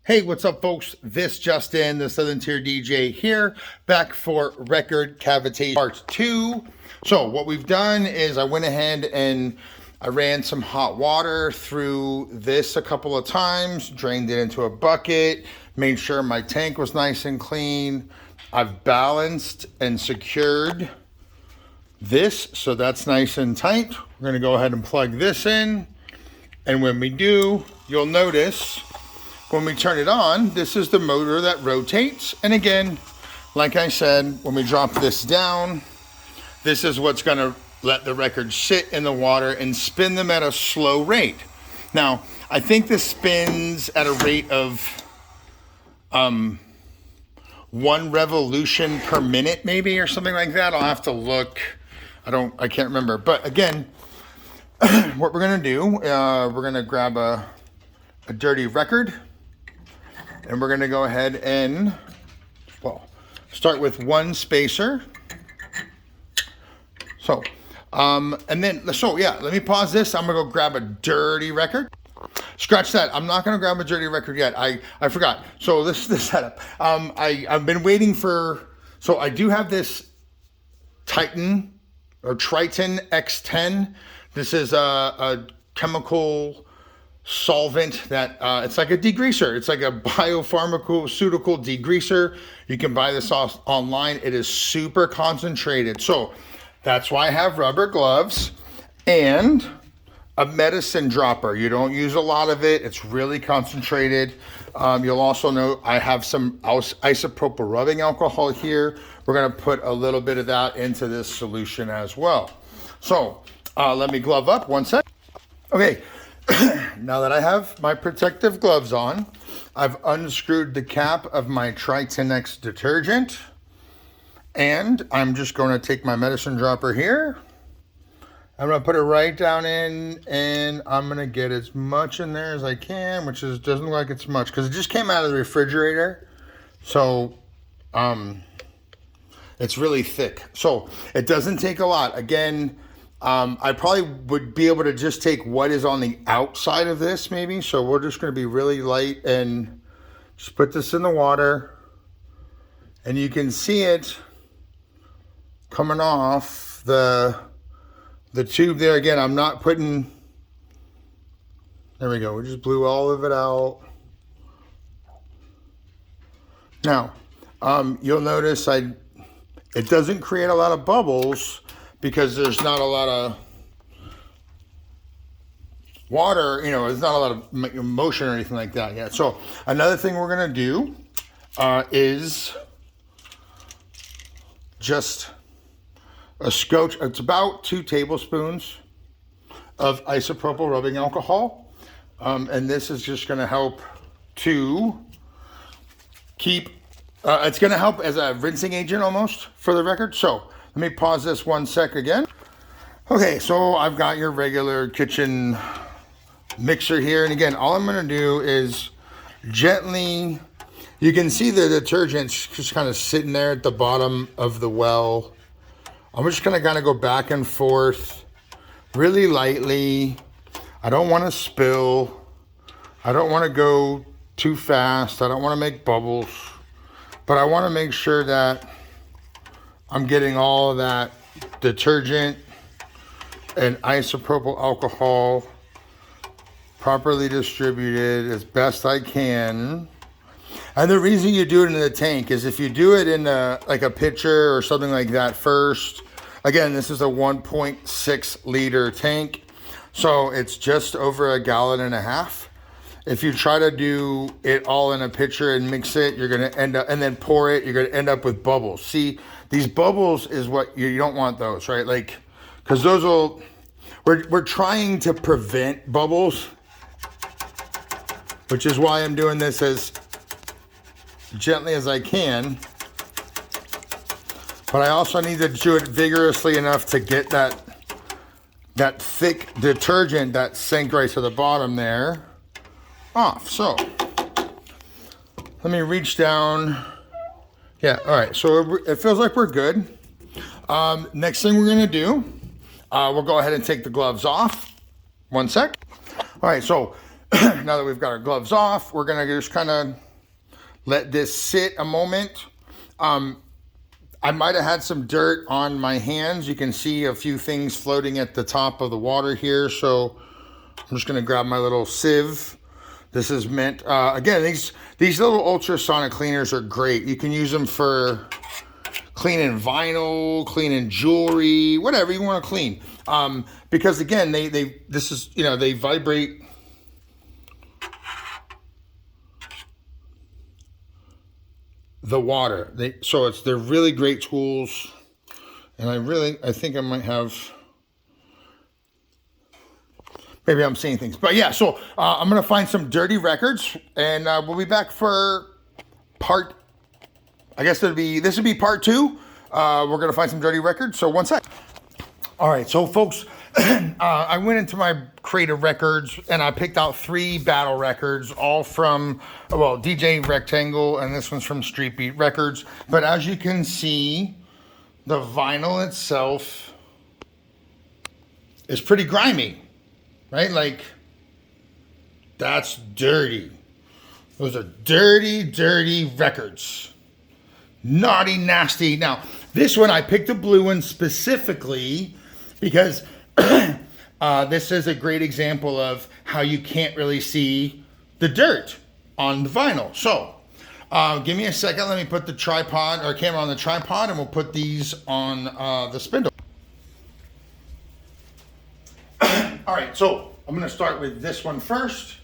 Hey, what's up, folks? This just in, the Southern Tier DJ here, back for record cavitation part 2. So what we've done is I went ahead and I ran some hot water through this a couple of times, drained it into a bucket, made sure my tank was nice and clean. I've balanced and secured this, so that's nice and tight. We're gonna go ahead and plug this in. And when we do, you'll notice when we turn it on, this is the motor that rotates. And again, like I said, when we drop this down, this is what's gonna let the record sit in the water and spin them at a slow rate. Now, I think this spins at a rate of 1 revolution per minute, maybe, or something like that. I'll have to look. I can't remember. But again, what we're gonna do, we're gonna grab a dirty record, and we're gonna go ahead and, start with one spacer. So, let me pause this. I'm gonna go grab a dirty record. Scratch that. I'm not gonna grab a dirty record yet. I forgot. So this is the setup. I've been waiting for, so I do have this Triton X10. This is a chemical solvent that it's like a degreaser. It's like a biopharmaceutical degreaser. You can buy this online. It is super concentrated. So that's why I have rubber gloves and a medicine dropper. You don't use a lot of it. It's really concentrated. You'll also know I have some isopropyl rubbing alcohol here. We're gonna put a little bit of that into this solution as well. So let me glove up 1 sec. Okay. Now that I have my protective gloves on, I've unscrewed the cap of my Triton X detergent, and I'm just going to take my medicine dropper here. I'm going to put it right down in, and I'm going to get as much in there as I can, which doesn't look like it's much because it just came out of the refrigerator. So it's really thick. So it doesn't take a lot. Again, I probably would be able to just take what is on the outside of this maybe. So we're just going to be really light and just put this in the water. And you can see it coming off the tube there. Again, I'm not putting, there we go. We just blew all of it out. Now, you'll notice it doesn't create a lot of bubbles, because there's not a lot of water, there's not a lot of motion or anything like that yet. So another thing we're gonna do is just a scotch. It's about 2 tablespoons of isopropyl rubbing alcohol. And this is just gonna help to keep, it's gonna help as a rinsing agent almost for the record. So let me pause this 1 sec again. Okay, so I've got your regular kitchen mixer here. And again, all I'm gonna do is gently, you can see the detergent's just kind of sitting there at the bottom of the well. I'm just gonna kind of go back and forth really lightly. I don't wanna spill. I don't wanna go too fast. I don't wanna make bubbles, but I wanna make sure that I'm getting all of that detergent and isopropyl alcohol properly distributed as best I can. And the reason you do it in the tank is if you do it in like a pitcher or something like that first, again, this is a 1.6 liter tank, so it's just over 1.5 gallons. If you try to do it all in a pitcher and mix it, you're gonna end up, and then pour it, you're gonna end up with bubbles. See, these bubbles is what you don't want those, right? Like, because those will, we're trying to prevent bubbles, which is why I'm doing this as gently as I can. But I also need to do it vigorously enough to get that thick detergent that sank right to the bottom there off. So let me reach down. Yeah, all right, so it feels like we're good. Next thing we're gonna do, we'll go ahead and take the gloves off. 1 sec. All right, so now that we've got our gloves off, we're gonna just kind of let this sit a moment. I might have had some dirt on my hands. You can see a few things floating at the top of the water here. So I'm just gonna grab my little sieve. This is meant, again, these little ultrasonic cleaners are great. You can use them for cleaning vinyl, cleaning jewelry, whatever you want to clean. Because again, they vibrate. The water. They're really great tools. And I think I might have, maybe I'm seeing things. But yeah, so I'm going to find some dirty records, and we'll be back for part, I guess this would be part 2. We're going to find some dirty records, so one sec. All right, so folks, I went into my crate of records, and I picked out 3 battle records, all from, well, DJ Rectangle, and this one's from Street Beat Records. But as you can see, the vinyl itself is pretty grimy. Right? Like, that's dirty. Those are dirty, dirty records. Naughty, nasty. Now, this one, I picked a blue one specifically because this is a great example of how you can't really see the dirt on the vinyl. So, give me a second. Let me put the tripod or camera on the tripod, and we'll put these on the spindle. All right, so I'm going to start with this one first.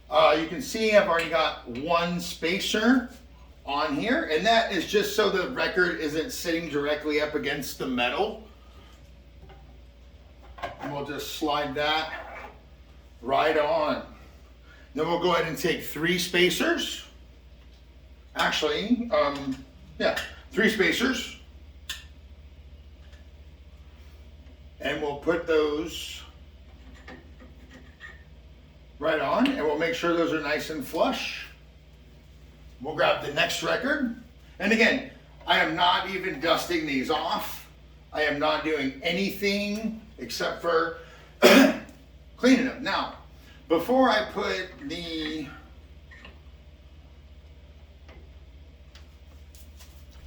You can see I've already got one spacer on here, and that is just so the record isn't sitting directly up against the metal. And we'll just slide that right on. Then we'll go ahead and take 3 spacers. Actually, 3 spacers. And we'll put those right on, and we'll make sure those are nice and flush. We'll grab the next record. And again, I am not even dusting these off. I am not doing anything except for cleaning them. Now, before I put the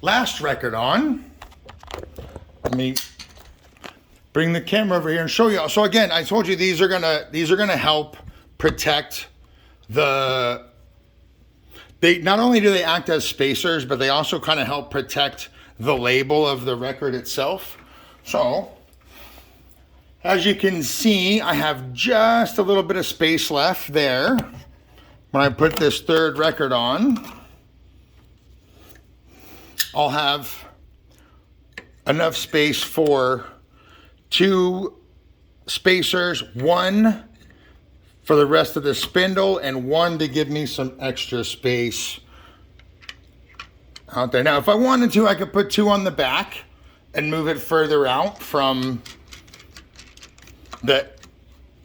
last record on, let me bring the camera over here and show you. So again, I told you these are gonna help protect the, they not only do they act as spacers, but they also kind of help protect the label of the record itself. So as you can see, I have just a little bit of space left there. When I put this 3rd record on, I'll have enough space for 2 spacers, 1 for the rest of the spindle, and 1 to give me some extra space out there. Now, if I wanted to, I could put 2 on the back and move it further out from the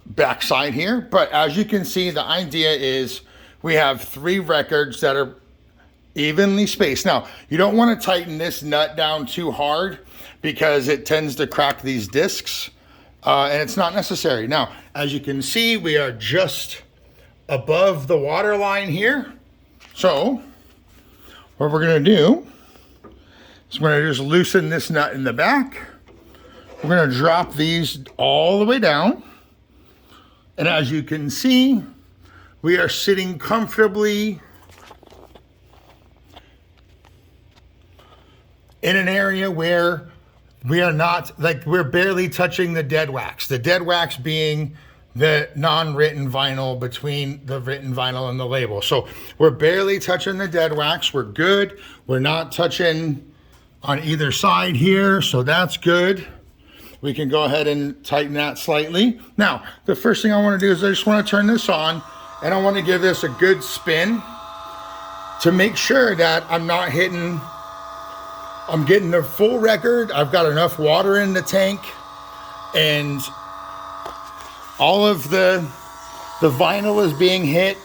back side here. But as you can see, the idea is we have 3 records that are evenly spaced. Now, you don't want to tighten this nut down too hard because it tends to crack these discs. And it's not necessary. Now, as you can see, we are just above the water line here. So, what we're going to do is we're going to just loosen this nut in the back. We're going to drop these all the way down. And as you can see, we are sitting comfortably in an area where we are not, like, we're barely touching the dead wax. The dead wax being the non-written vinyl between the written vinyl and the label. So we're barely touching the dead wax. We're good. We're not touching on either side here, so that's good. We can go ahead and tighten that slightly. Now, the first thing I want to do is I just want to turn this on, and I want to give this a good spin to make sure that I'm not hitting, I'm getting the full record. I've got enough water in the tank, and all of the vinyl is being hit.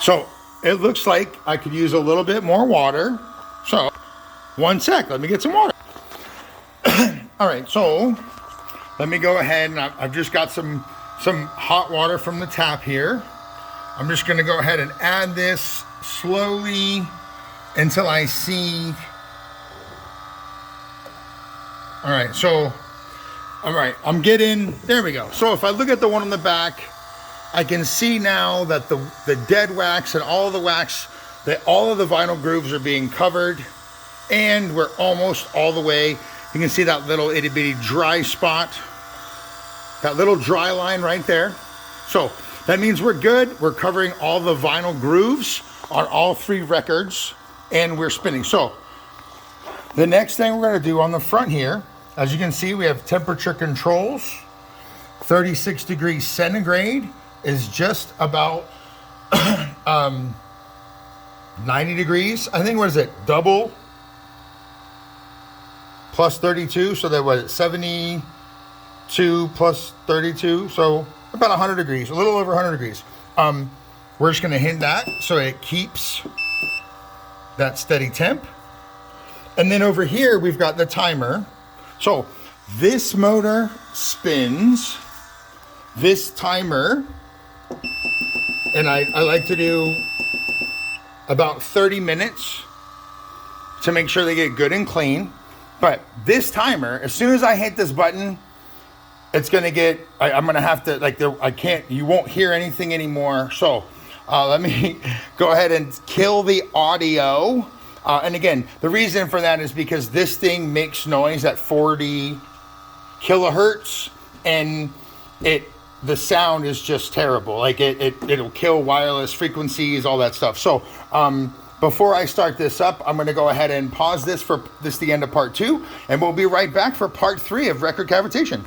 So it looks like I could use a little bit more water. So one sec, let me get some water. All right, so let me go ahead and I've just got some hot water from the tap here. I'm just gonna go ahead and add this slowly until I see. All right, so, all right, I'm getting, there we go. So if I look at the one on the back, I can see now that the dead wax and all the wax, that all of the vinyl grooves are being covered, and we're almost all the way. You can see that little itty bitty dry spot, that little dry line right there. So that means we're good. We're covering all the vinyl grooves on all 3 records, and we're spinning. So the next thing we're gonna do on the front here, as you can see, we have temperature controls. 36 degrees centigrade is just about 90 degrees. I think, what is it, double plus 32, so that was 72 plus 32, so about 100 degrees, a little over 100 degrees. We're just gonna hit that so it keeps that steady temp. And then over here, we've got the timer. So this motor spins, this timer, and I like to do about 30 minutes to make sure they get good and clean. But this timer, as soon as I hit this button, it's gonna get, I'm gonna have to, like, you won't hear anything anymore. So let me go ahead and kill the audio. And again, the reason for that is because this thing makes noise at 40 kilohertz, and the sound is just terrible. Like it'll kill wireless frequencies, all that stuff. So before I start this up, I'm gonna go ahead and pause this for the end of part 2, and we'll be right back for part 3 of record cavitation.